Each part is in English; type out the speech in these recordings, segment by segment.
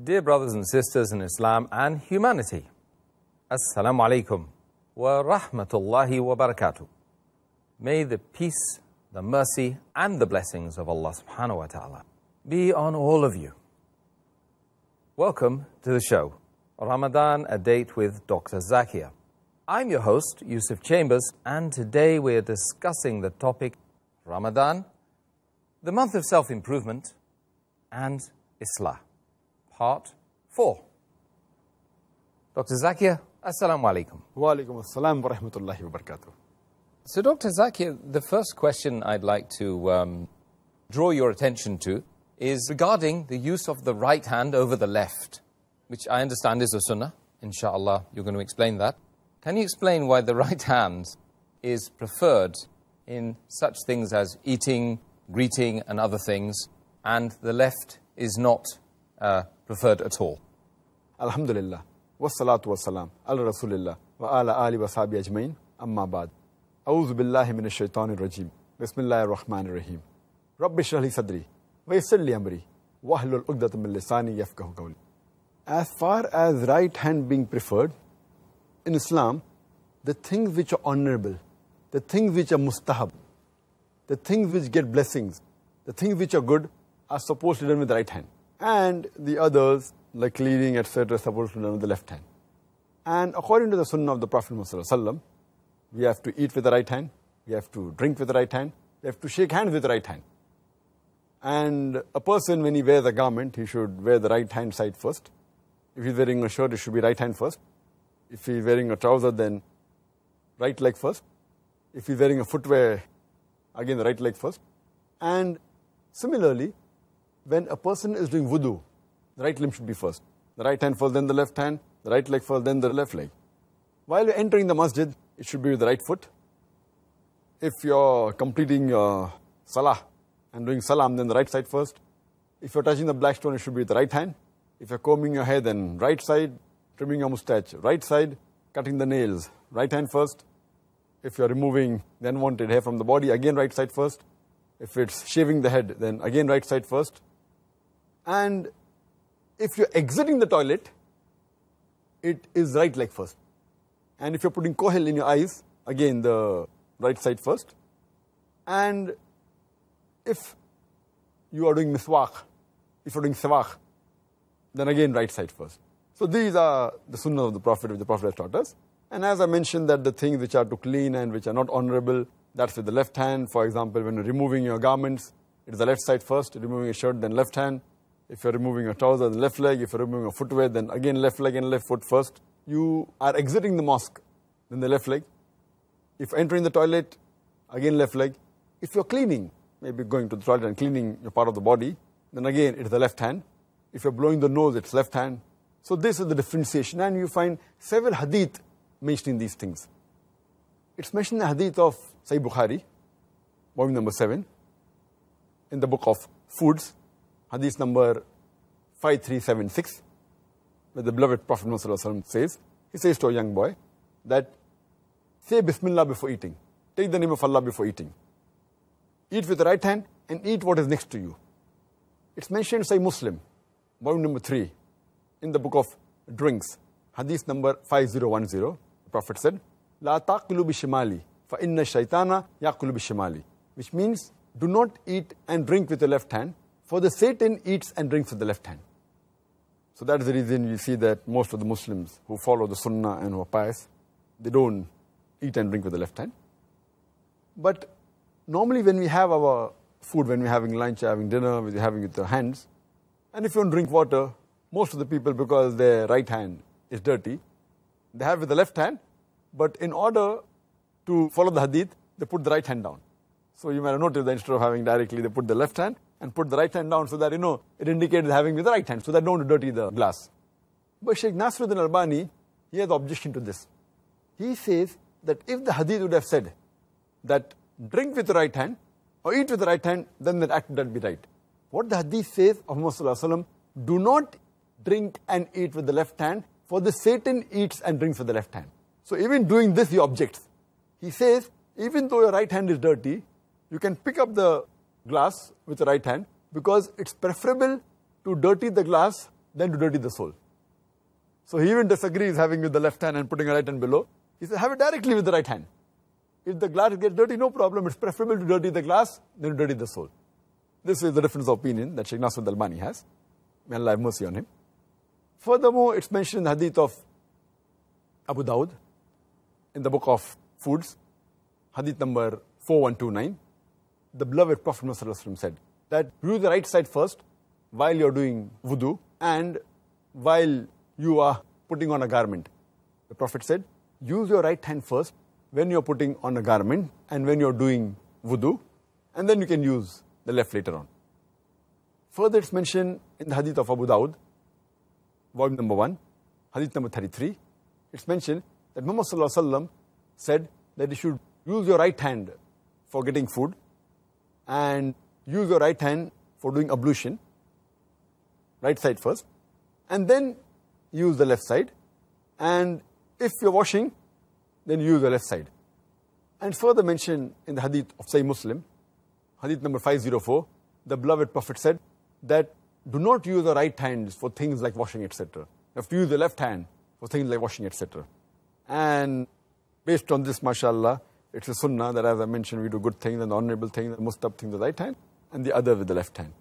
Dear brothers and sisters in Islam and humanity, Assal-mo-alaikum wa rahmatullahi wa barakatuh. May the peace, the mercy and the blessings of Allah subhanahu wa ta'ala be on all of you. Welcome to the show, Ramadan, a date with Dr. Zakir. I'm your host, Yusuf Chambers, and today we're discussing the topic Ramadan, the month of self-improvement, and Islaah. Part 4. Dr. Zakir, Assal-mo-alaikum. Wa alaikum assalam wa rahmatullahi wa barakatuh. So, Dr. Zakir, the first question I'd like to draw your attention to is regarding the use of the right hand over the left, which I understand is a sunnah. Inshallah, you're going to explain that. Can you explain why the right hand is preferred in such things as eating, greeting, and other things, and the left is not preferred at all? Alhamdulillah. Wassalatu wassalam. Ala Rasulillah. Wa ala ali wa sahbihi ajmain. Amma ba'd. A'udhu billahi minash shaitanir rajim. Bismillahir rahmanir rahim. Rabbi shrah li sadri. Wa yassir li amri. Wahlul 'uqdatam min lisani yafqahu qawli. As far as right hand being preferred, in Islam, the things which are honorable, the things which are mustahab, the things which get blessings, the things which are good, are supposed to be done with the right hand. And the others, like cleaning, etc., are supposed to be done with the left hand. And according to the sunnah of the Prophet ﷺ, we have to eat with the right hand, we have to drink with the right hand, we have to shake hands with the right hand. And a person, when he wears a garment, he should wear the right hand side first. If he's wearing a shirt, it should be right hand first. If he's wearing a trouser, then right leg first. If he's wearing a footwear, again the right leg first. And similarly, when a person is doing wudu, the right limb should be first. The right hand first, then the left hand. The right leg first, then the left leg. While you're entering the masjid, it should be with the right foot. If you're completing your salah and doing salam, then the right side first. If you're touching the black stone, it should be with the right hand. If you're combing your hair, then right side. Trimming your mustache, right side. Cutting the nails, right hand first. If you're removing the unwanted hair from the body, again right side first. If it's shaving the head, then again right side first. And if you're exiting the toilet, it is right leg first. And if you're putting kohel in your eyes, again the right side first. And if you are doing miswak, if you're doing sawak, then again right side first. So these are the sunnah of the Prophet, which the Prophet has taught us. And as I mentioned, that the things which are to clean and which are not honorable, that's with the left hand. For example, when you're removing your garments, it is the left side first. Removing a shirt, then left hand. If you're removing a trouser, then left leg. If you're removing a footwear, then again left leg and left foot first. You are exiting the mosque, then the left leg. If you're entering the toilet, again left leg. If you're cleaning, maybe going to the toilet and cleaning your part of the body, then again it's the left hand. If you're blowing the nose, it's left hand. So this is the differentiation, and you find several hadith mentioning these things. It's mentioned in the hadith of Sahih Bukhari, volume number 7, in the book of Foods, hadith number 5376, where the beloved Prophet Muhammad says, he says to a young boy that, say Bismillah before eating. Take the name of Allah before eating. Eat with the right hand and eat what is next to you. It's mentioned in Sahih Muslim, volume number 3, in the book of drinks, hadith number 5010, the Prophet said, La taqulu bishimali, fa inna shaytana yaqulu bishimali, which means, do not eat and drink with the left hand, for the Satan eats and drinks with the left hand. So that is the reason you see that most of the Muslims who follow the sunnah and who are pious, they don't eat and drink with the left hand. But normally when we have our food, when we're having lunch, having dinner, we're having it with our hands, and if you don't drink water, most of the people, because their right hand is dirty, they have with the left hand, but in order to follow the hadith, they put the right hand down. So you might have noticed that instead of having directly, they put the left hand and put the right hand down so that, it indicates having with the right hand, so that don't dirty the glass. But Shaykh Nasruddin Albani, he has objection to this. He says that if the hadith would have said that drink with the right hand or eat with the right hand, then that act would be right. What the hadith says of Muhammad Sallallahu Alaihi Wasallam, do not drink and eat with the left hand, for the Satan eats and drinks with the left hand. So even doing this, he objects. He says, even though your right hand is dirty, you can pick up the glass with the right hand, because it's preferable to dirty the glass than to dirty the soul. So he even disagrees having with the left hand and putting a right hand below. He says, have it directly with the right hand. If the glass gets dirty, no problem. It's preferable to dirty the glass than to dirty the soul. This is the difference of opinion that Shaykh Nasr al-Albani has. May Allah have mercy on him. Furthermore, it's mentioned in the hadith of Abu Dawud, in the book of foods, hadith number 4129, the beloved Prophet ﷺ said that use the right side first while you're doing wudu and while you are putting on a garment. The Prophet said, use your right hand first when you're putting on a garment and when you're doing wudu, and then you can use the left later on. Further, it's mentioned in the hadith of Abu Dawud, volume number 1, hadith number 33. It's mentioned that Muhammad ﷺ said that you should use your right hand for getting food and use your right hand for doing ablution, right side first, and then use the left side. And if you're washing, then use the left side. And further mentioned in the hadith of Sahih Muslim, hadith number 504, the beloved Prophet said that do not use the right hand for things like washing, etc. You have to use the left hand for things like washing, etc. And based on this, mashallah, it's a sunnah that, as I mentioned, we do good things and honorable things, and mustab things with the right hand, and the other with the left hand.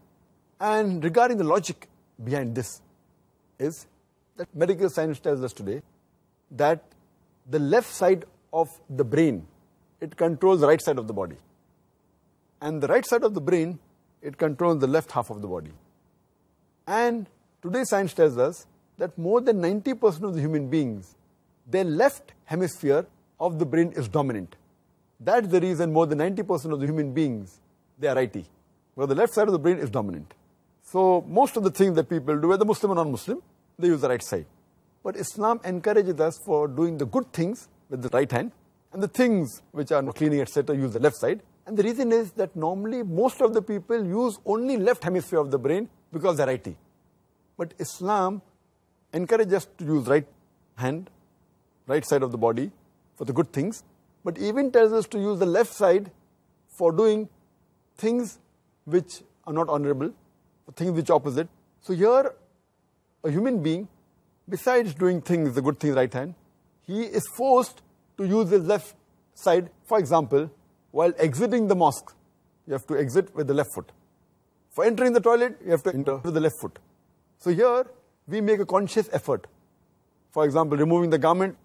And regarding the logic behind this is that medical science tells us today that the left side of the brain, it controls the right side of the body. And the right side of the brain, it controls the left half of the body. And today science tells us that more than 90% of the human beings, their left hemisphere of the brain is dominant. That's the reason more than 90% of the human beings, they are righty, where the left side of the brain is dominant. So most of the things that people do, whether Muslim or non-Muslim, they use the right side. But Islam encourages us for doing the good things with the right hand, and the things which are cleaning, etc., use the left side. And the reason is that normally most of the people use only left hemisphere of the brain because they're righty. But Islam encourages us to use right hand, right side of the body for the good things, but even tells us to use the left side for doing things which are not honorable, for things which are opposite. So here, a human being, besides doing things, the good things right hand, he is forced to use his left side. For example, while exiting the mosque, you have to exit with the left foot. For entering the toilet, you have to enter with the left foot. So here, we make a conscious effort. For example, removing the garment.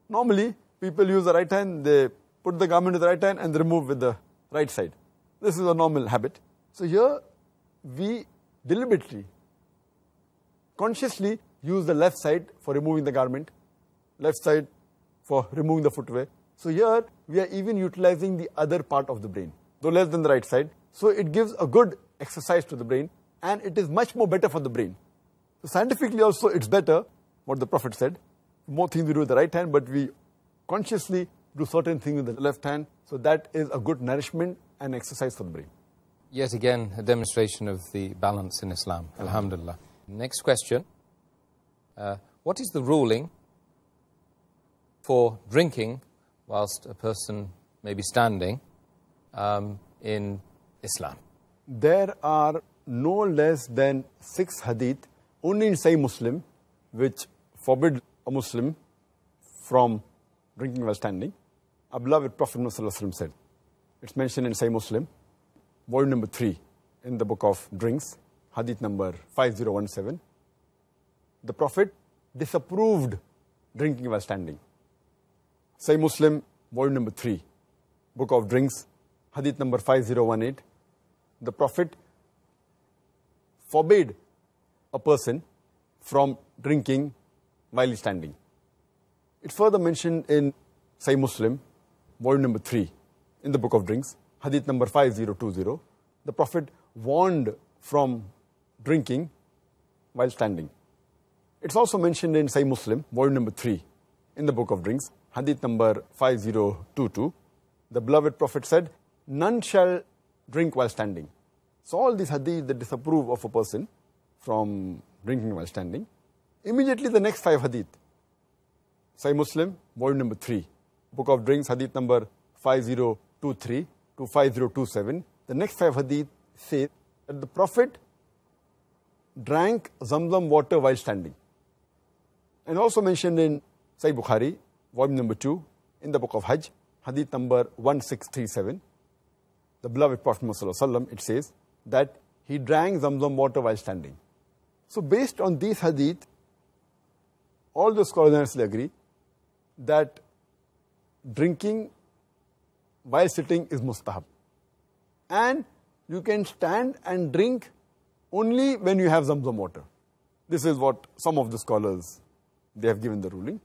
Normally, people use the right hand, they put the garment with the right hand and they remove with the right side. This is a normal habit. So here, we deliberately, consciously use the left side for removing the garment, left side for removing the footwear. So here, we are even utilizing the other part of the brain, though less than the right side. So it gives a good exercise to the brain, and it is much more better for the brain. So scientifically also, it's better, what the Prophet said. More things we do with the right hand, but we consciously do certain things with the left hand. So that is a good nourishment and exercise for the brain. Yet again, a demonstration of the balance in Islam. Alhamdulillah. Next question. What is the ruling for drinking whilst a person may be standing in Islam? There are no less than 6 hadith, only in Sahih Muslim, which forbid a Muslim from drinking while standing. Our beloved Prophet ﷺ said, it's mentioned in Sahih Muslim, volume number 3, in the book of drinks, hadith number 5017. The Prophet disapproved drinking while standing. Sahih Muslim, volume number 3, book of drinks, hadith number 5018. The Prophet forbade a person from drinking while he's standing. It's further mentioned in Sahih Muslim, volume number 3, in the book of drinks, hadith number 5020. The Prophet warned from drinking while standing. It's also mentioned in Sahih Muslim, volume number 3, in the book of drinks, hadith number 5022. The beloved Prophet said, none shall drink while standing. So all these hadith that disapprove of a person from drinking while standing. Immediately the next 5 hadith, Sahih Muslim, volume number 3, book of drinks, hadith number 5023 to 5027. The next 5 hadith say that the Prophet drank Zamzam water while standing. And also mentioned in Sahih Bukhari, volume number 2, in the book of Hajj, hadith number 1637, the beloved Prophet Muhammad, it says that he drank Zamzam water while standing. So based on these hadith, all the scholars agree that drinking while sitting is mustahab. And you can stand and drink only when you have Zamzam water. This is what some of the scholars, they have given the ruling.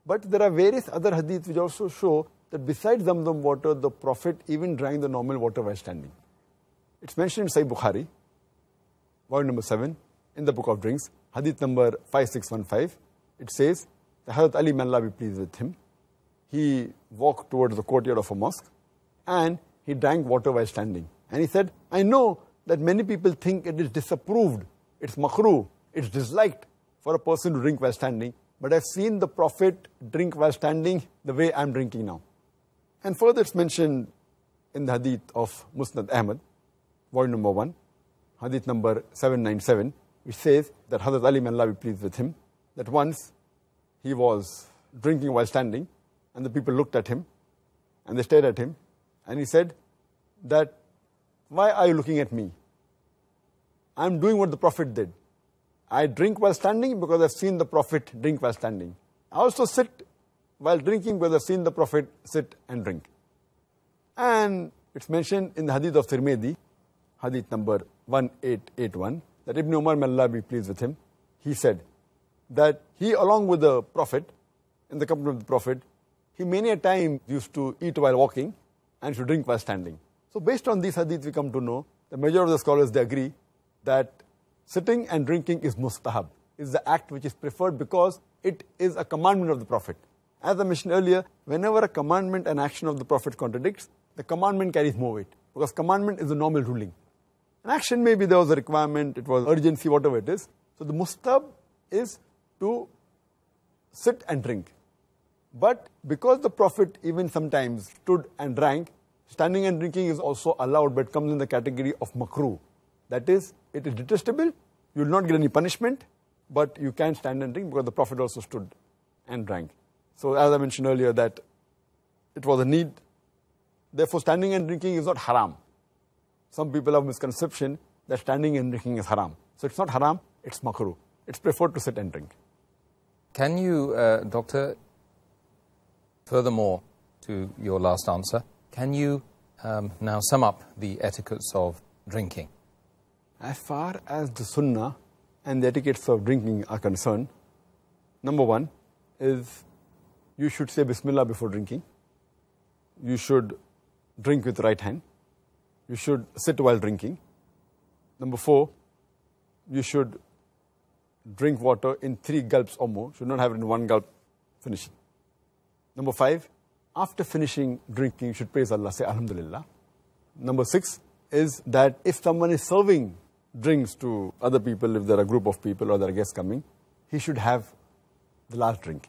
But there are various other hadith which also show that besides Zamzam water, the Prophet even drank the normal water while standing. It's mentioned in Sahih Bukhari, volume number 7, in the book of drinks, hadith number 5615. It says that Hazrat Ali, may Allah be pleased with him, he walked towards the courtyard of a mosque and he drank water while standing. And he said, I know that many people think it is disapproved, it's makruh, it's disliked for a person to drink while standing, but I've seen the Prophet drink while standing the way I'm drinking now. And further it's mentioned in the hadith of Musnad Ahmad, volume number 1, hadith number 797, which says that Hazrat Ali, may Allah be pleased with him, that once he was drinking while standing and the people looked at him and they stared at him and he said that, why are you looking at me? I'm doing what the Prophet did. I drink while standing because I've seen the Prophet drink while standing. I also sit while drinking because I've seen the Prophet sit and drink. And it's mentioned in the hadith of Tirmidhi, hadith number 1881, that Ibn Umar, may Allah be pleased with him, he said that he, along with the Prophet, in the company of the Prophet, he many a time used to eat while walking and to drink while standing. So based on these hadith, we come to know, the majority of the scholars, they agree that sitting and drinking is mustahab, is the act which is preferred because it is a commandment of the Prophet. As I mentioned earlier, whenever a commandment and action of the Prophet contradicts, the commandment carries more weight, because commandment is the normal ruling. An action, maybe there was a requirement, it was urgency, whatever it is. So the mustahab is to sit and drink. But because the Prophet even sometimes stood and drank, standing and drinking is also allowed, but comes in the category of makruh. That is, it is detestable, you will not get any punishment, but you can stand and drink because the Prophet also stood and drank. So as I mentioned earlier, that it was a need. Therefore, standing and drinking is not haram. Some people have misconception that standing and drinking is haram. So it's not haram, it's makruh. It's preferred to sit and drink. Can you, Doctor, furthermore to your last answer, can you now sum up the etiquettes of drinking? As far as the sunnah and the etiquettes of drinking are concerned, number 1 is you should say Bismillah before drinking. You should drink with right hand. You should sit while drinking. Number 4, you should drink water in 3 gulps or more. Should not have it in 1 gulp finishing. Number 5, after finishing drinking, you should praise Allah, say Alhamdulillah. Number 6 is that if someone is serving drinks to other people, if there are a group of people or there are guests coming, he should have the last drink.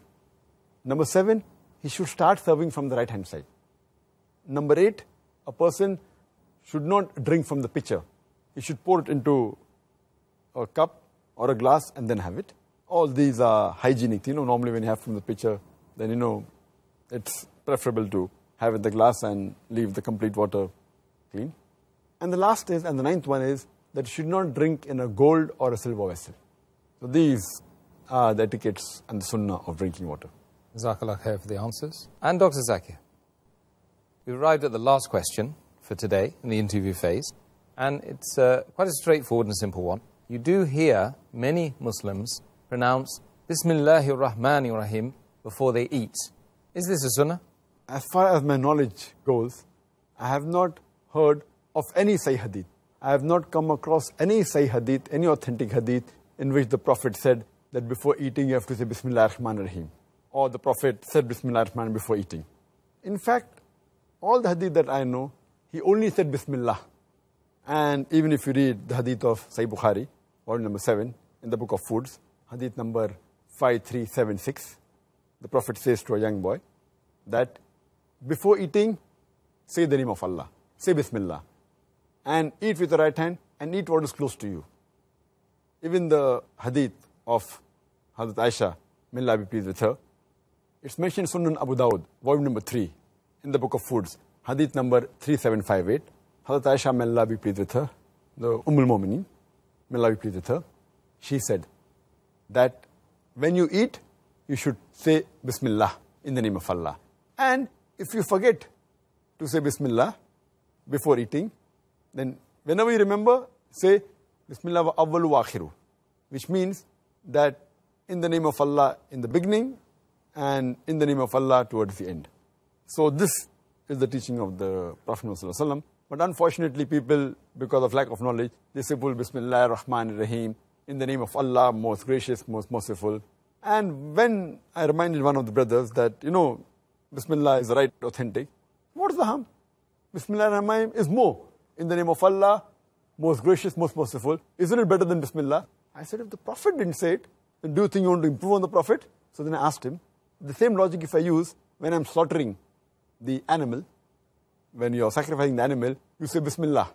Number 7, he should start serving from the right hand side. Number 8, a person should not drink from the pitcher. He should pour it into a cup or a glass and then have it. All these are hygienic. Normally when you have from the pitcher, then it's preferable to have it in the glass and leave the complete water clean. And the last is, and the 9th one is, that you should not drink in a gold or a silver vessel. So these are the etiquettes and the sunnah of drinking water. Jazakallah khair for the answers. And Dr. Zakir, we arrived at the last question for today in the interview phase, and it's quite a straightforward and simple one. You do hear many Muslims pronounce Bismillahir Rahmanir Rahim before they eat. Is this a sunnah? As far as my knowledge goes, I have not heard of any Sahih Hadith. I have not come across any Sahih Hadith, any authentic Hadith in which the Prophet said that before eating you have to say Bismillahir Rahmanir Rahim, or the Prophet said Bismillahir Rahmanir Rahim before eating. In fact, all the Hadith that I know, he only said Bismillah. And even if you read the Hadith of Sahih Bukhari, volume number 7, in the book of foods, Hadith number 5376, the Prophet says to a young boy that before eating, say the name of Allah, say Bismillah, and eat with the right hand and eat what is close to you. even the hadith of Hazrat Aisha, may Allah be pleased with her, it's mentioned in Sunan Abu Dawud, volume number 3, in the book of foods, hadith number 3758. Hazrat Aisha, may Allah be pleased with her, the al-Mu'mineen, may Allah be pleased with her, she said that when you eat, you should say Bismillah in the name of Allah. And if you forget to say Bismillah before eating, then whenever you remember, say Bismillah wa awwalu wa akhiru, which means that in the name of Allah in the beginning and in the name of Allah towards the end. So this is the teaching of the Prophet ﷺ. But unfortunately people, because of lack of knowledge, they say Bismillah ar-Rahman ar-Rahim, in the name of Allah, most gracious, most merciful. And when I reminded one of the brothers that, Bismillah is the right, authentic, what's the harm? Bismillah ar-Rahman is more. In the name of Allah, most gracious, most merciful. Isn't it better than Bismillah? I said, if the Prophet didn't say it, then do you think you want to improve on the Prophet? So then I asked him, the same logic if I use when I'm slaughtering the animal, when you're sacrificing the animal, you say Bismillah.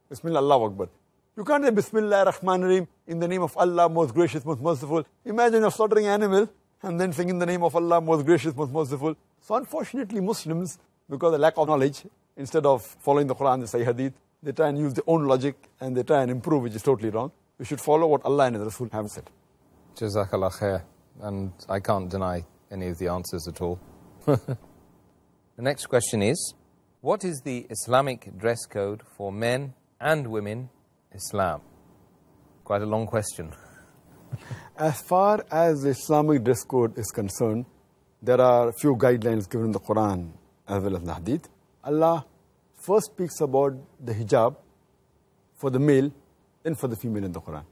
Bismillah, Allahu Akbar. You can't say Bismillah ar-Rahman ar-Rahim, in the name of Allah, most gracious, most merciful. Imagine you're slaughtering an animal and then saying in the name of Allah, most gracious, most merciful. So unfortunately Muslims, because of lack of knowledge, instead of following the Quran, the Sahih Hadith, they try and use their own logic and they try and improve, which is totally wrong. We should follow what Allah and His Rasul have said. Jazakallah khair. And I can't deny any of the answers at all. The next question is, what is the Islamic dress code for men and women Islam? Quite a long question. As far as the Islamic dress code is concerned, there are a few guidelines given in the Quran as well as the Hadith. Allah first speaks about the hijab for the male, then for the female in the Quran.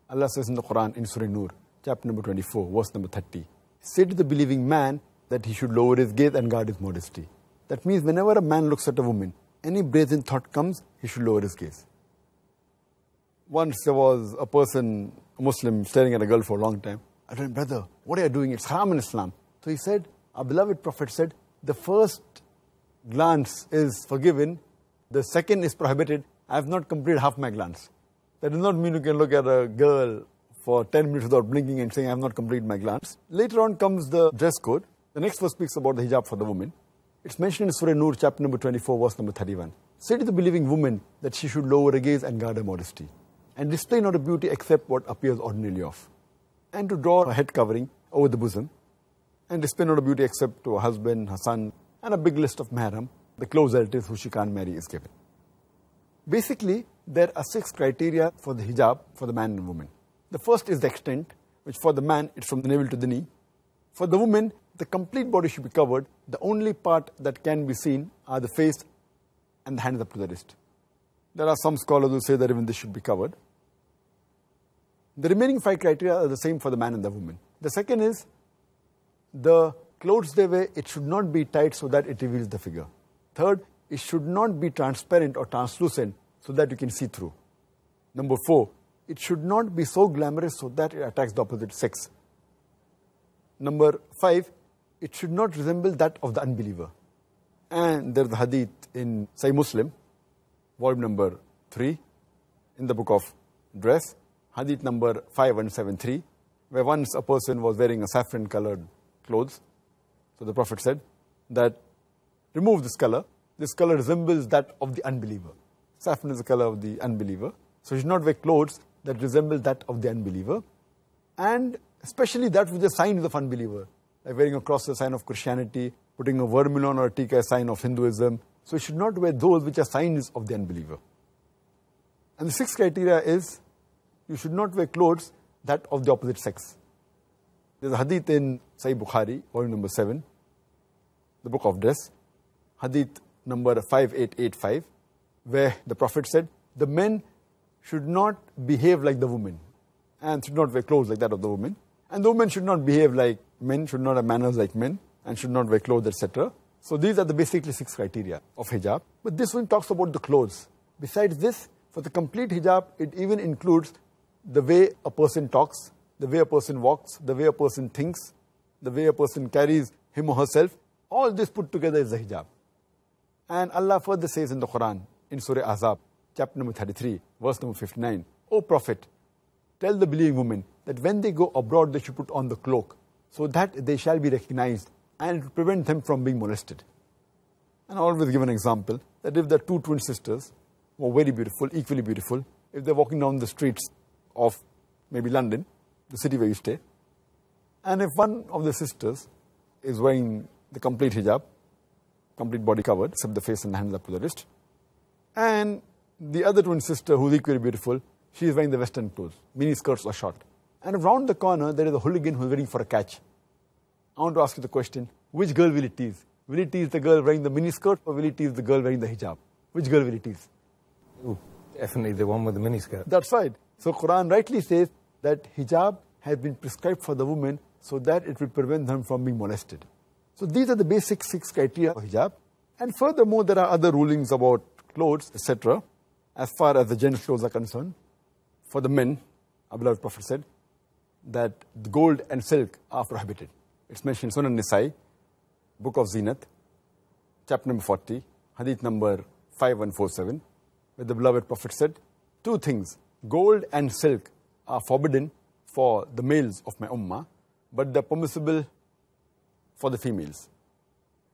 Allah says in the Quran, in Surah Nur, chapter number 24, verse number 30, say to the believing man that he should lower his gaze and guard his modesty. That means whenever a man looks at a woman, any brazen thought comes, he should lower his gaze. Once there was a person, a Muslim, staring at a girl for a long time. I told him, brother, what are you doing? It's haram in Islam. So he said, our beloved Prophet said, the first glance is forgiven, the second is prohibited. I have not completed half my glance. That does not mean you can look at a girl for 10 minutes without blinking and saying, I have not completed my glance. Later on comes the dress code. The next verse speaks about the hijab for the woman. It's mentioned in Surah Nur, chapter number 24, verse number 31. Say to the believing woman that she should lower her gaze and guard her modesty, and display not a beauty except what appears ordinarily of, and to draw her head covering over the bosom, and display not a beauty except to her husband, her son, and a big list of mahram, the close relatives who she can't marry is given. Basically, there are 6 criteria for the hijab for the man and woman. The first is the extent, which for the man, it's from the navel to the knee. For the woman, the complete body should be covered. The only part that can be seen are the face and the hands up to the wrist. There are some scholars who say that even this should be covered. The remaining 5 criteria are the same for the man and the woman. The second is, the clothes they wear, it should not be tight so that it reveals the figure. Third, it should not be transparent or translucent so that you can see through. Number 4, it should not be so glamorous so that it attracts the opposite sex. Number 5, it should not resemble that of the unbeliever. And there's the hadith in Sahih Muslim, volume number 3, in the book of dress, hadith number 5173, where once a person was wearing a saffron colored clothes. So the Prophet said that, remove this color resembles that of the unbeliever. Saffron is the color of the unbeliever. So you should not wear clothes that resemble that of the unbeliever. And especially that which is signs of unbeliever. Like wearing a cross is a sign of Christianity, putting a vermilion or a tika is a sign of Hinduism. So you should not wear those which are signs of the unbeliever. And the 6th criteria is, you should not wear clothes that of the opposite sex. There's a hadith in Sahih Bukhari, volume number 7, the book of dress, hadith number 5885, where the Prophet said, the men should not behave like the women and should not wear clothes like that of the women. And the women should not behave like men, should not have manners like men, and should not wear clothes, etc. So these are the basically 6 criteria of hijab. But this one talks about the clothes. Besides this, for the complete hijab, it even includes the way a person talks, the way a person walks, the way a person thinks, the way a person carries him or herself. All this put together is the hijab. And Allah further says in the Quran, in Surah Ahzab, chapter number 33, verse number 59, O Prophet, tell the believing women that when they go abroad, they should put on the cloak, so that they shall be recognized, and it will prevent them from being molested. And I always give an example, that if there are two twin sisters who are very beautiful, equally beautiful, if they're walking down the streets of maybe London, the city where you stay, and if one of the sisters is wearing the complete hijab, complete body covered, except the face and hands up to the wrist, and the other twin sister, who's equally beautiful, she is wearing the western clothes, mini skirts or short. And around the corner, there is a hooligan who is waiting for a catch. I want to ask you the question, which girl will he tease? Will he tease the girl wearing the mini skirt, or will he tease the girl wearing the hijab? Which girl will he tease? Ooh, definitely the one with the mini skirt. That's right. So Quran rightly says that hijab has been prescribed for the woman so that it will prevent them from being molested. So these are the basic 6 criteria for hijab. And furthermore, there are other rulings about clothes, etc. As far as the gender clothes are concerned. For the men, our beloved Prophet said that gold and silk are prohibited. It's mentioned in Sunan Nisai, Book of Zinat, chapter number 40, hadith number 5147, where the beloved Prophet said, 2 things, gold and silk are forbidden for the males of my ummah, but they're permissible for the females.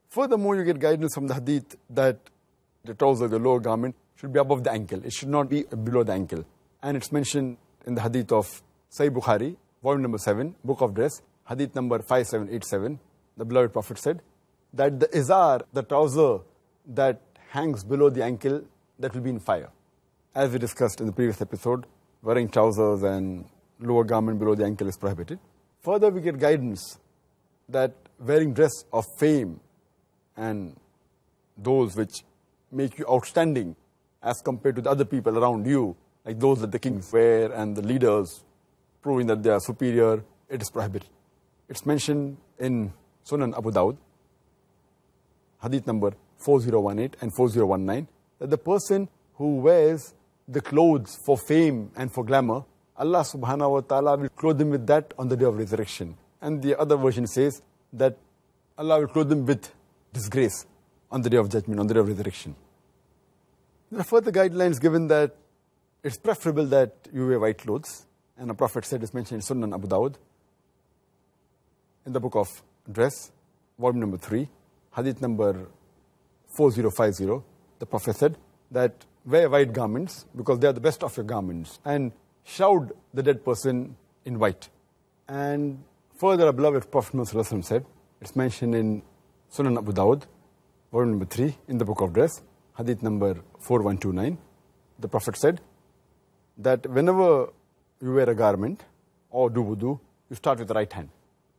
Furthermore, you get guidance from the hadith that the trouser, the lower garment, should be above the ankle. It should not be below the ankle. And it's mentioned in the hadith of Sahih Bukhari, volume number 7, Book of Dress, hadith number 5787. The beloved Prophet said that the izar, the trouser that hangs below the ankle, that will be in fire. As we discussed in the previous episode, wearing trousers and lower garment below the ankle is prohibited. Further, we get guidance that wearing dress of fame and those which make you outstanding as compared to the other people around you, like those that the kings wear and the leaders, proving that they are superior, it is prohibited. It's mentioned in Sunan Abu Dawud, hadith number 4018 and 4019, that the person who wears the clothes for fame and for glamour, Allah subhanahu wa ta'ala will clothe them with that on the day of resurrection. And the other version says that Allah will clothe them with disgrace on the day of judgment, on the day of resurrection. There are further guidelines given that it's preferable that you wear white clothes. And the Prophet said, it's mentioned in Sunan Abu Dawud, in the book of Dress, volume number 3, hadith number 4050, the Prophet said that wear white garments because they are the best of your garments, and shroud the dead person in white. And further, our beloved Prophet Muhammad said, it's mentioned in Sunan Abu Dawud, volume number 3, in the book of Dress, hadith number 4129, the Prophet said that whenever you wear a garment or do wudu, you start with the right hand.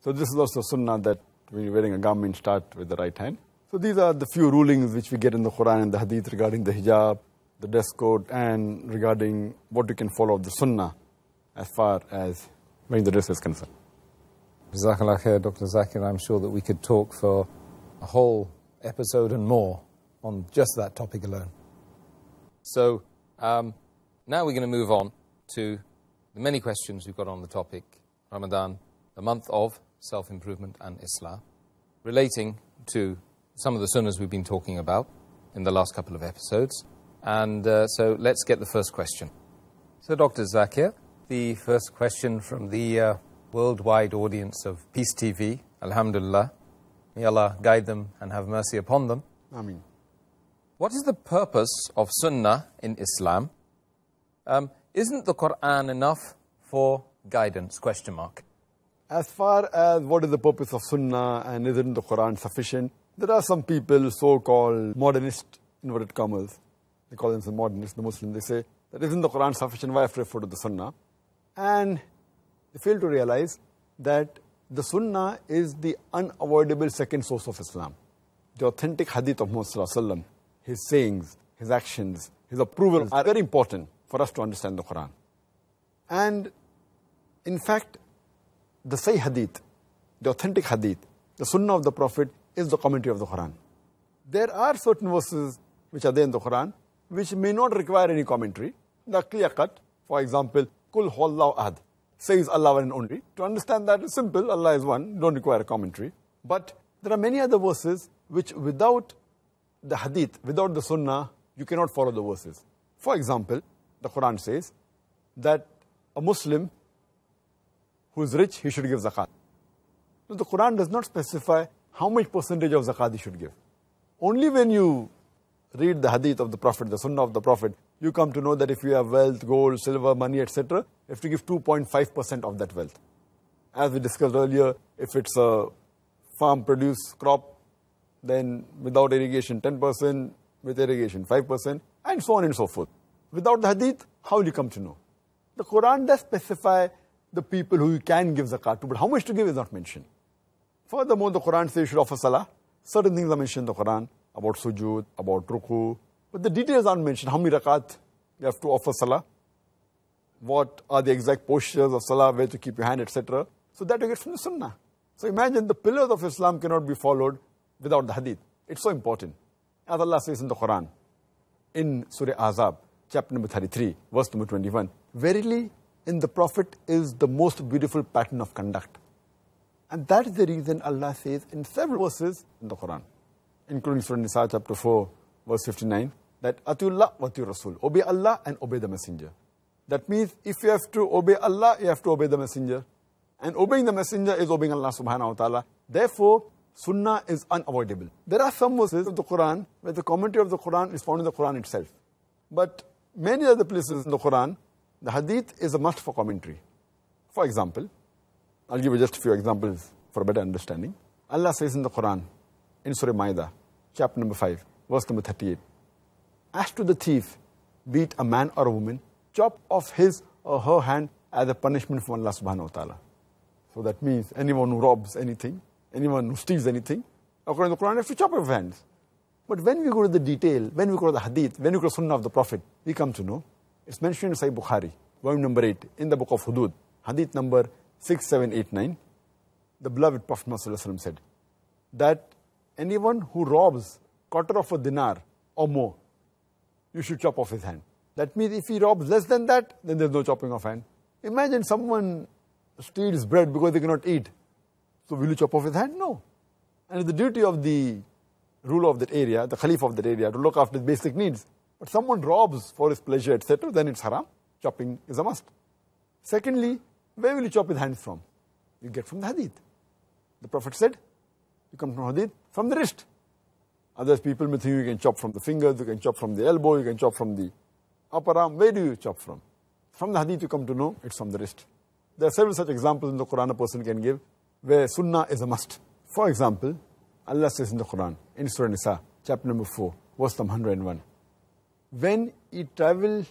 So this is also sunnah that when you're wearing a garment, start with the right hand. So these are the few rulings which we get in the Quran and the hadith regarding the hijab, the dress code, and regarding what you can follow of the sunnah as far as wearing the dress is concerned. Jazakallah khair, Dr. Zakir. I'm sure that we could talk for a whole episode and more on just that topic alone. So now we're going to move on to the many questions we've got on the topic, Ramadan, the month of self-improvement and Islaah, relating to some of the sunnahs we've been talking about in the last couple of episodes. And so let's get the first question. So Dr. Zakir, the first question from the worldwide audience of Peace TV, Alhamdulillah, may Allah guide them and have mercy upon them. Ameen. What is the purpose of sunnah in Islam? Isn't the Quran enough for guidance? Question mark. As far as what is the purpose of sunnah and isn't the Quran sufficient, there are some people, so-called modernist, inverted commas, they call themselves modernists, the Muslims, they say that isn't the Quran sufficient, why have to refer to the sunnah? And they fail to realize that the sunnah is the unavoidable second source of Islam. The authentic hadith of Muhammad sallallahu alaihi wasallam, his sayings, his actions, his approval are very important for us to understand the Quran. And in fact, the Sahih hadith, the authentic hadith, the sunnah of the Prophet is the commentary of the Quran. There are certain verses which are there in the Quran which may not require any commentary. The clear cut, for example, Kul huwallahu ahad, says Allah one and only. To understand that is simple, Allah is one, don't require a commentary. But there are many other verses which without the hadith, without the sunnah, you cannot follow the verses. For example, the Quran says that a Muslim who is rich, he should give zakat. No, the Quran does not specify how much percentage of zakat he should give. Only when you read the hadith of the Prophet, the sunnah of the Prophet, you come to know that if you have wealth, gold, silver, money, etc., you have to give 2.5% of that wealth. As we discussed earlier, if it's a farm produce crop, then without irrigation 10%, with irrigation 5%, and so on and so forth. Without the hadith, how will you come to know? The Quran does specify the people who you can give zakat to, but how much to give is not mentioned. Furthermore, the Quran says you should offer salah. Certain things are mentioned in the Quran, about sujood, about ruku, but the details aren't mentioned. How many rakat you have to offer salah, what are the exact postures of salah, where to keep your hand, etc. So that you get from the sunnah. So imagine the pillars of Islam cannot be followed without the hadith. It's so important. As Allah says in the Quran, in Surah Ahzab, chapter number 33, verse number 21, verily in the Prophet is the most beautiful pattern of conduct. And that is the reason Allah says in several verses in the Quran, including Surah Nisa chapter 4, verse 59, that Atiullah wa atiur Rasul, obey Allah and obey the Messenger. That means if you have to obey Allah, you have to obey the Messenger. And obeying the Messenger is obeying Allah subhanahu wa ta'ala. Therefore, Sunnah is unavoidable. There are some verses of the Quran where the commentary of the Quran is found in the Quran itself. But many other places in the Quran, the hadith is a must for commentary. For example, I'll give you just a few examples for a better understanding. Allah says in the Quran, in Surah Ma'idah, chapter number 5, verse number 38, as to the thief, be it a man or a woman, chop off his or her hand as a punishment from Allah subhanahu wa ta'ala. So that means anyone who robs anything, anyone who steals anything, according to the Quran, has to chop off hands. But when we go to the detail, when we go to the hadith, when we go to the sunnah of the Prophet, we come to know, it's mentioned in Sahih Bukhari, volume number 8, in the book of Hudud, hadith number 6789, the beloved Prophet Muhammad said that anyone who robs quarter of a dinar or more, you should chop off his hand. That means if he robs less than that, then there's no chopping of hand. Imagine someone steals bread because they cannot eat. So will you chop off his hand? No. And it's the duty of the ruler of that area, the Khalifa of that area, to look after his basic needs. But someone robs for his pleasure, etc., then it's haram. Chopping is a must. Secondly, where will you chop his hands from? You get from the hadith. The Prophet said, you come from hadith, from the wrist. Others people may think you can chop from the fingers, you can chop from the elbow, you can chop from the upper arm. Where do you chop from? From the hadith you come to know it's from the wrist. There are several such examples in the Quran a person can give where sunnah is a must. For example, Allah says in the Quran, in Surah Nisa, chapter number 4, verse number 101, when you travel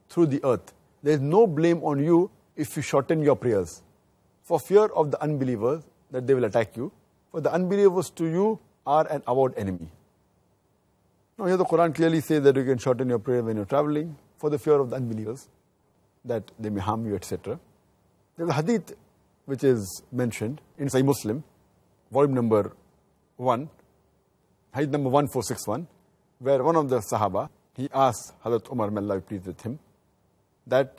through the earth, there is no blame on you if you shorten your prayers, for fear of the unbelievers that they will attack you, for the unbelievers to you are an avowed enemy. Now here the Quran clearly says that you can shorten your prayer when you're traveling, for the fear of the unbelievers, that they may harm you, etc. There's a hadith which is mentioned in Sahih Muslim, volume number 1, hadith number 1461, where one of the Sahaba, he asked Hazrat Umar, may Allah be pleased with him, that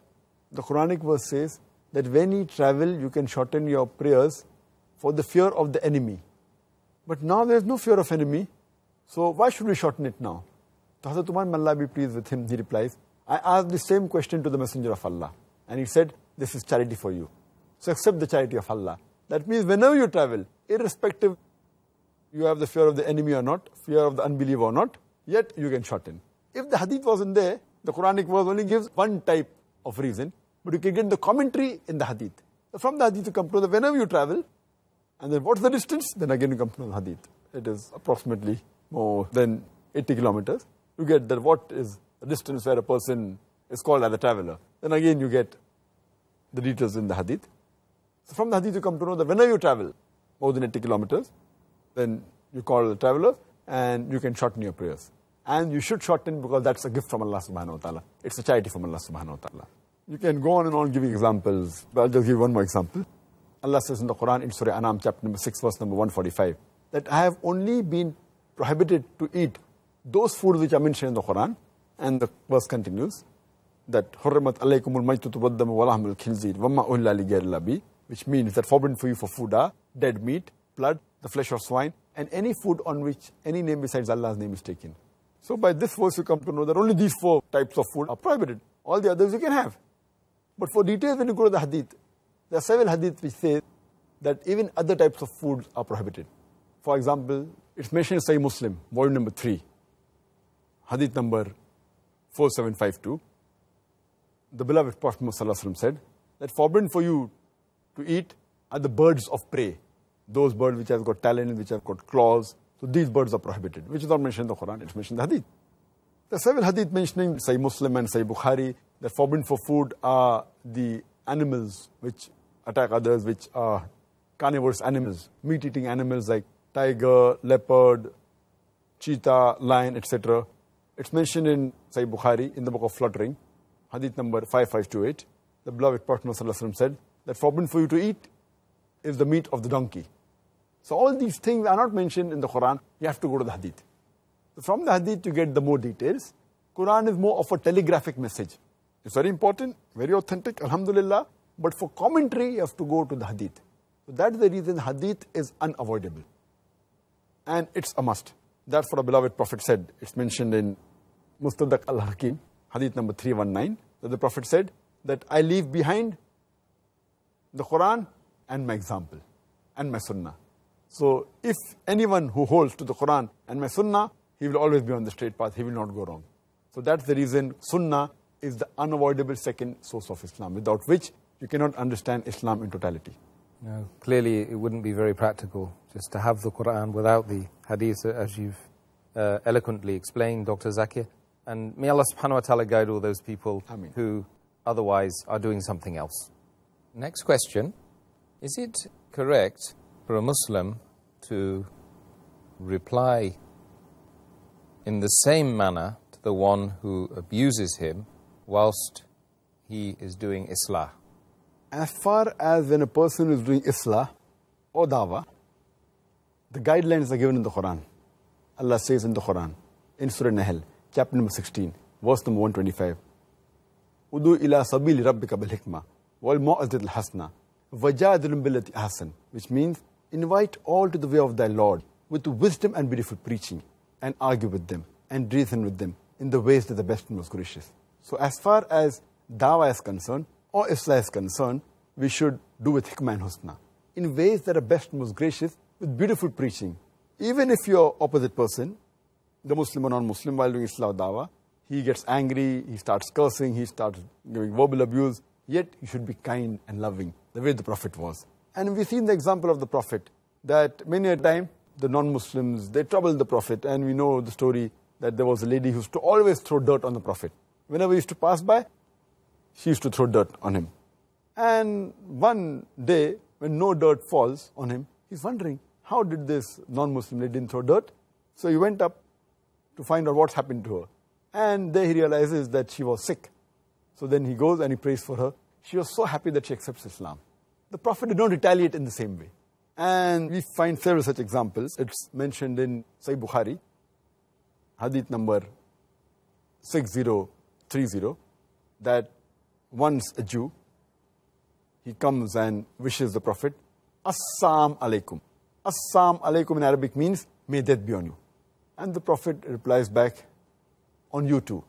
the Quranic verse says that when you travel, you can shorten your prayers for the fear of the enemy. But now there is no fear of enemy, so why should we shorten it now? So Hazrat Umar, may Allah be pleased with him, he replies, I asked the same question to the Messenger of Allah, and he said, this is charity for you. So accept the charity of Allah. That means whenever you travel, irrespective you have the fear of the enemy or not, fear of the unbeliever or not, yet you can shorten. If the hadith wasn't there, the Quranic verse only gives one type of reason, but you can get the commentary in the hadith. So from the hadith you come to know that whenever you travel, and then what's the distance? Then again you come to know the hadith. It is approximately more than 80 kilometers. You get that what is the distance where a person is called as a traveler. Then again you get the details in the hadith. So from the hadith you come to know that whenever you travel more than 80 kilometers, then you call a traveler and you can shorten your prayers. And you should shorten because that's a gift from Allah subhanahu wa ta'ala. It's a charity from Allah subhanahu wa ta'ala. You can go on and on giving examples, but I'll just give one more example. Allah says in the Quran, in Surah Anam, chapter number 6, verse number 145, that I have only been prohibited to eat those foods which are mentioned in the Quran. And the verse continues, that حُرِّمَتْ عَلَيْكُمُ الْمَيْتُةُ وَالدَّمُ وَلَحْمُ الْخِنْزِيرِ وَمَا أُهِلَّ لِغَيْرِ اللَّهِ بِهِ, which means that forbidden for you for food are dead meat, blood, the flesh of swine, and any food on which any name besides Allah's name is taken. So by this verse you come to know that only these 4 types of food are prohibited. All the others you can have. But for details when you go to the hadith, There are several hadith which say that even other types of foods are prohibited. For example, it's mentioned in Sahih Muslim, volume number 3, hadith number 4752. The beloved Prophet Muhammad said that forbidden for you to eat are the birds of prey. Those birds which have got talons, which have got claws. So these birds are prohibited, which is not mentioned in the Quran, it's mentioned in the hadith. There are several hadith mentioning Sahih Muslim and Sahih Bukhari that forbidden for food are the animals which attack others, which are carnivorous animals, meat-eating animals like tiger, leopard, cheetah, lion, etc. It's mentioned in Sahih Bukhari in the book of slaughtering, hadith number 5528. The beloved Prophet Muhammad said that forbidden for you to eat is the meat of the donkey. So all these things are not mentioned in the Quran. You have to go to the hadith. So from the hadith you get the more details. Quran is more of a telegraphic message. It's very important, very authentic, alhamdulillah. But for commentary, you have to go to the hadith. So that's the reason hadith is unavoidable. And it's a must. That's what our beloved Prophet said. It's mentioned in Mustadrak al-Hakim, hadith number 319, that the Prophet said that I leave behind the Quran and my example and my sunnah. So if anyone who holds to the Quran and my sunnah, he will always be on the straight path, he will not go wrong. So that's the reason sunnah is the unavoidable second source of Islam, without which you cannot understand Islam in totality. No, clearly it wouldn't be very practical just to have the Quran without the hadith, as you've eloquently explained, Dr. Zakir. And may Allah subhanahu wa ta'ala guide all those people Ameen. Who otherwise are doing something else. Next question. Is it correct for a Muslim to reply in the same manner to the one who abuses him whilst he is doing Islaah? As far as when a person is doing Islaah or Dawah, the guidelines are given in the Quran. Allah says in the Quran, in Surah Nahl, chapter number 16, verse number 125, Udu ila sabili rabbika bil hikmah wal mu'azzat al hasna wajadilum billati ahsan, which means invite all to the way of thy Lord with wisdom and beautiful preaching, and argue with them and reason with them in the ways that the best and most gracious. So as far as Dawah is concerned or Islaah is concerned, we should do with hikmah and husna, in ways that are best and most gracious, with beautiful preaching. Even if your opposite person, the Muslim or non-Muslim, while doing Islaah or Dawah, he gets angry, he starts cursing, he starts giving verbal abuse, yet you should be kind and loving, the way the Prophet was. And we've seen the example of the Prophet, that many a time the non-Muslims, they troubled the Prophet, and we know the story that there was a lady who used to always throw dirt on the Prophet. Whenever he used to pass by, she used to throw dirt on him. And one day, when no dirt falls on him, he's wondering, how did this non-Muslim lady didn't throw dirt? So he went up to find out what's happened to her. And there he realizes that she was sick. So then he goes and he prays for her. She was so happy that she accepts Islam. The Prophet did not retaliate in the same way. And we find several such examples. It's mentioned in Sahih Bukhari, hadith number 6030, that once a Jew, he comes and wishes the Prophet, Assal-mo-alaikum. Assal-mo-alaikum in Arabic means, may death be on you. And the Prophet replies back, on you too.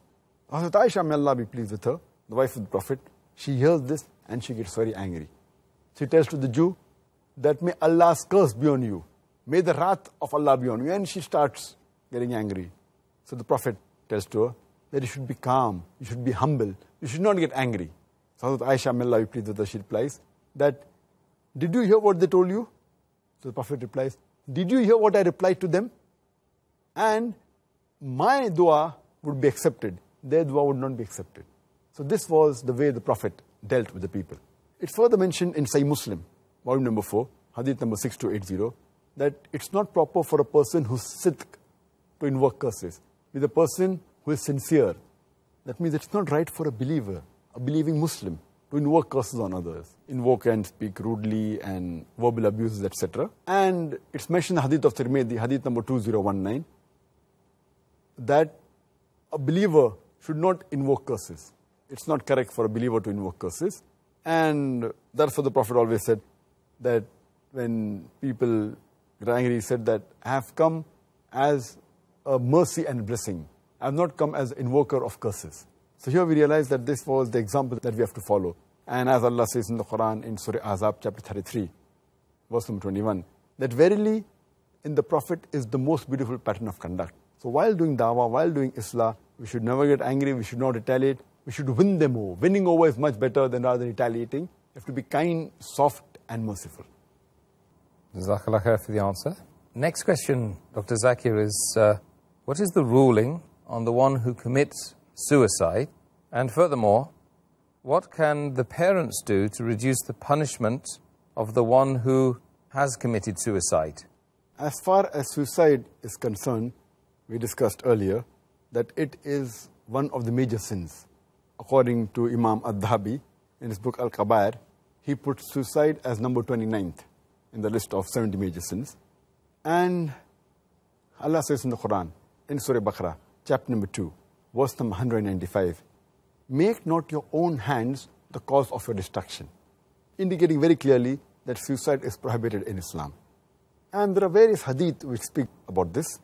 Hazrat Aisha, may Allah be pleased with her, the wife of the Prophet, she hears this and she gets very angry. She tells to the Jew that may Allah's curse be on you. May the wrath of Allah be on you. And she starts getting angry. So the Prophet tells to her that you should be calm, you should be humble, you should not get angry. So Hazrat Aisha, may Allah be pleased with her, she replies that, did you hear what they told you? So the Prophet replies, did you hear what I replied to them? And my dua would be accepted, their dua would not be accepted. So this was the way the Prophet dealt with the people. It's further mentioned in Sahih Muslim, volume number 4, hadith number 6280, that it's not proper for a person who's sidq to invoke curses with a person who is sincere. That means it's not right for a believer, a believing Muslim, to invoke curses on others, invoke and speak rudely and verbal abuses, etc. And it's mentioned in the hadith of Tirmidhi, hadith number 2019, that a believer should not invoke curses. It's not correct for a believer to invoke curses. And therefore the Prophet always said that when people get angry, he said that I have come as a mercy and blessing. I have not come as an invoker of curses. So here we realize that this was the example that we have to follow. And as Allah says in the Quran in Surah Ahzab chapter 33, verse number 21, that verily in the Prophet is the most beautiful pattern of conduct. So while doing dawah, while doing Islaah, we should never get angry, we should not retaliate, we should win them over. Winning over is much better than rather than retaliating. You have to be kind, soft and merciful. Jazakallah khair for the answer. Next question, Dr. Zakir, is what is the ruling on the one who commits suicide? And furthermore, what can the parents do to reduce the punishment of the one who has committed suicide? As far as suicide is concerned, we discussed earlier that it is one of the major sins. According to Imam Ad-Dhahabi, in his book Al-Kabair, he put suicide as number 29th in the list of 70 major sins. And Allah says in the Quran, in Surah Baqarah, chapter number 2, verse number 195, make not your own hands the cause of your destruction, indicating very clearly that suicide is prohibited in Islam. And there are various hadith which speak about this.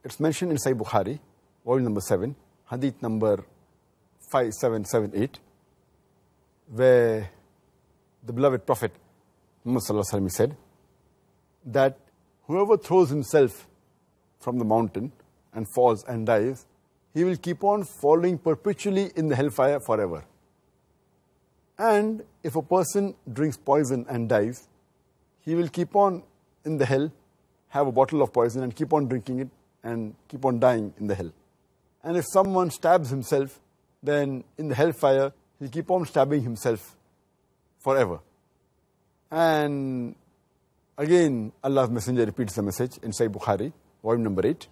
It's mentioned in Sahih Bukhari, volume number 7, hadith number 5778, where the beloved Prophet Muhammad Sallallahu Alaihi Wasallam said that whoever throws himself from the mountain and falls and dies, he will keep on falling perpetually in the hellfire forever. And if a person drinks poison and dies, he will keep on in the hell, have a bottle of poison and keep on drinking it and keep on dying in the hell. And if someone stabs himself, then in the hellfire, he'll keep on stabbing himself forever. And again, Allah's Messenger repeats the message in Sahih Bukhari, volume number 8,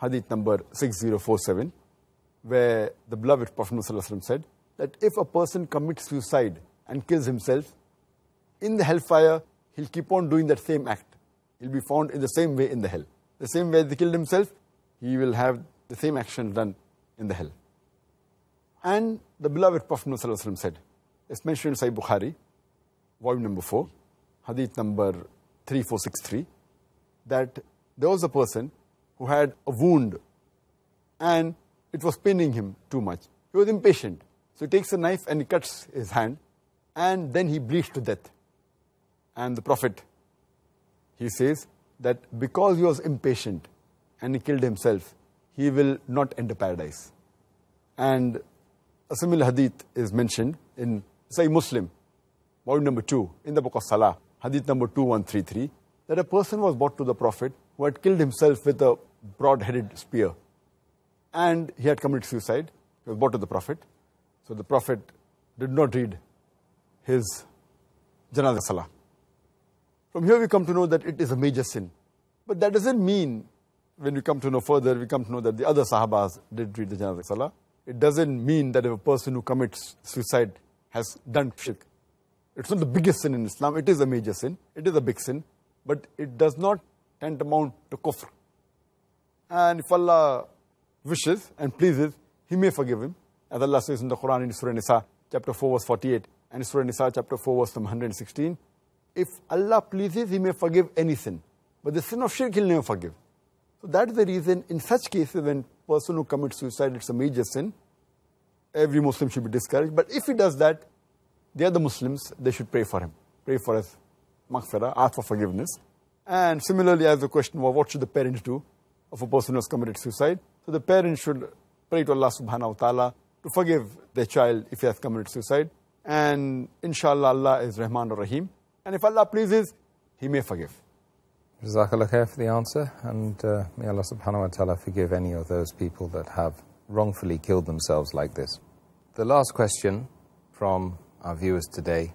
hadith number 6047, where the beloved Prophet ﷺ said that if a person commits suicide and kills himself, in the hellfire, he'll keep on doing that same act. He'll be found in the same way in the hell. The same way he killed himself, he will have the same action done in the hell. And the beloved Prophet ﷺ said, it's mentioned in Sahih Bukhari, volume number 4, hadith number 3463, that there was a person who had a wound and it was paining him too much. He was impatient. So he takes a knife and he cuts his hand and then he bleeds to death. And the Prophet, he says that because he was impatient and he killed himself, he will not enter paradise. And a similar hadith is mentioned in Sahih Muslim, volume number 2, in the book of Salah, hadith number 2133, that a person was brought to the Prophet who had killed himself with a broad-headed spear. And he had committed suicide. He was brought to the Prophet. So the Prophet did not read his Janazah Salah. From here we come to know that it is a major sin. But that doesn't mean, when we come to know further, we come to know that the other Sahabas did read the Janazah Salah. It doesn't mean that if a person who commits suicide has done shirk. It's not the biggest sin in Islam. It is a major sin. It is a big sin. But it does not tantamount to kufr. And if Allah wishes and pleases, He may forgive him. As Allah says in the Quran in Surah Nisa, chapter 4, verse 48, and Surah Nisa, chapter 4, verse 116, if Allah pleases, He may forgive any sin. But the sin of shirk, He'll never forgive. So that is the reason, in such cases, when a person who commits suicide, it's a major sin, every Muslim should be discouraged. But if he does that, the other Muslims, they should pray for him. Pray for his maghfirah, ask for forgiveness. And similarly, as the question was, what should the parents do of a person who has committed suicide? So the parents should pray to Allah subhanahu wa ta'ala to forgive their child if he has committed suicide. And inshallah, Allah is Rahman ar-Rahim. And if Allah pleases, He may forgive. Jazakallah khair for the answer. And may Allah subhanahu wa ta'ala forgive any of those people that have wrongfully killed themselves like this. The last question from our viewers today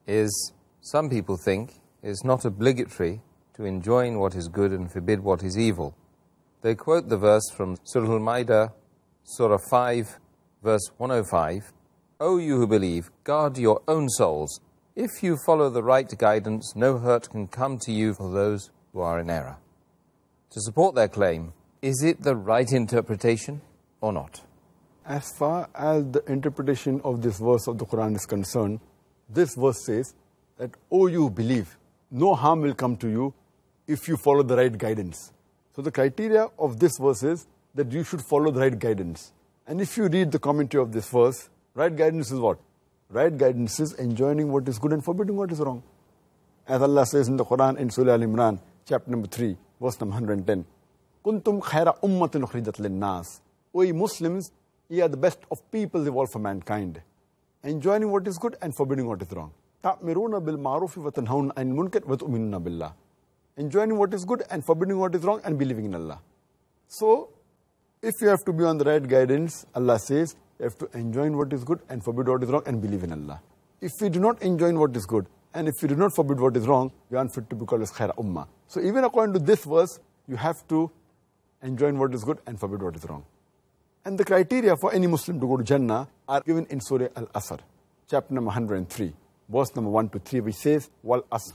is, some people think it's not obligatory to enjoin what is good and forbid what is evil. They quote the verse from Surah Al-Ma'idah, Surah 5, verse 105, O you who believe, guard your own souls. If you follow the right guidance, no hurt can come to you for those who are in error. To support their claim, is it the right interpretation or not? As far as the interpretation of this verse of the Quran is concerned, this verse says that, O you believe, no harm will come to you if you follow the right guidance. So the criteria of this verse is that you should follow the right guidance. And if you read the commentary of this verse, right guidance is what? Right guidance is enjoining what is good and forbidding what is wrong. As Allah says in the Quran in Surah Al-Imran, chapter number 3, verse number 110, Kuntum khaira ummatin ukhrijat lin-nas. O ye Muslims, ye are the best of people evolved for mankind. Enjoining what is good and forbidding what is wrong. Ta'miruna bil ma'rufi wa tanhauna 'anil munkar wa tu'minuna billah. Enjoining what is good and forbidding what is wrong and believing in Allah. So, if you have to be on the right guidance, Allah says, you have to enjoin what is good and forbid what is wrong and believe in Allah. If we do not enjoin what is good and if we do not forbid what is wrong, we are unfit to be called as khaira ummah. So even according to this verse, you have to enjoin what is good and forbid what is wrong. And the criteria for any Muslim to go to Jannah are given in Surah Al-Asr, chapter number 103, verse number 1 to 3, which says, Wal Asr,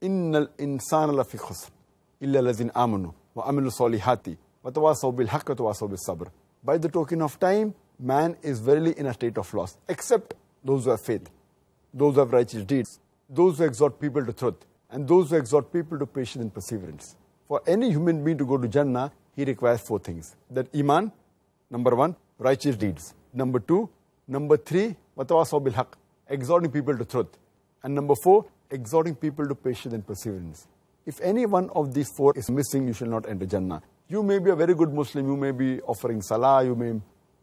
Innal insana lafi khusr, illa lazin amanu, wa amilu salihati, wa tawasaw bil haqq wa tawasaw bil sabr. By the token of time, man is verily in a state of loss, except those who have faith, those who have righteous deeds, those who exhort people to truth, and those who exhort people to patience and perseverance. For any human being to go to Jannah, he requires 4 things. That Iman, number 1, righteous deeds. Number 2, number 3, watawasaw bil haqq, exhorting people to truth. And number 4, exhorting people to patience and perseverance. If any one of these 4 is missing, you shall not enter Jannah. You may be a very good Muslim, you may be offering salah, you may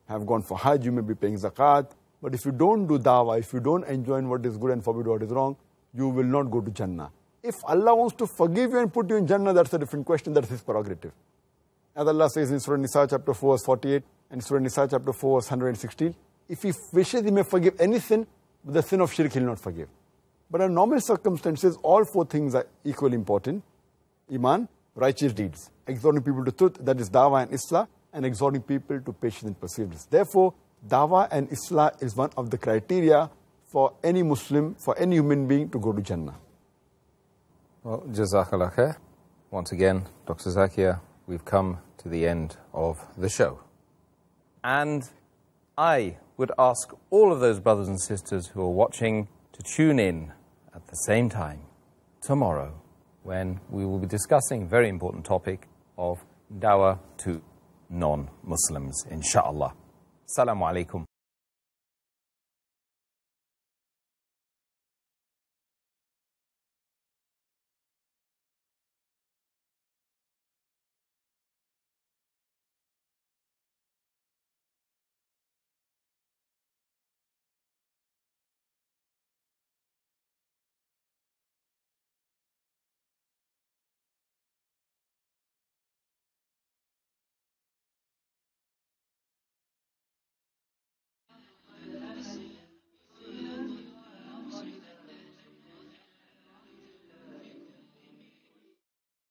have gone for hajj, you may be paying zakat, but if you don't do dawah, if you don't enjoin what is good and forbid what is wrong, you will not go to Jannah. If Allah wants to forgive you and put you in Jannah, that's a different question, that's His prerogative. As Allah says in Surah Nisa chapter 4 verse 48 and Surah Nisa chapter 4 verse 116, if He wishes, He may forgive any sin, but the sin of shirk He'll not forgive. But in normal circumstances, all 4 things are equally important. Iman, righteous deeds, exhorting people to truth, that is dawah and islah, and exhorting people to patience and perseverance. Therefore, dawah and islah is one of the criteria for any Muslim, for any human being to go to Jannah. Well, Jazakallah khair. Once again, Dr. Zakir, we've come to the end of the show. And I would ask all of those brothers and sisters who are watching to tune in at the same time tomorrow, when we will be discussing a very important topic of dawah to non-Muslims, inshallah. Assal-mo-alaikum.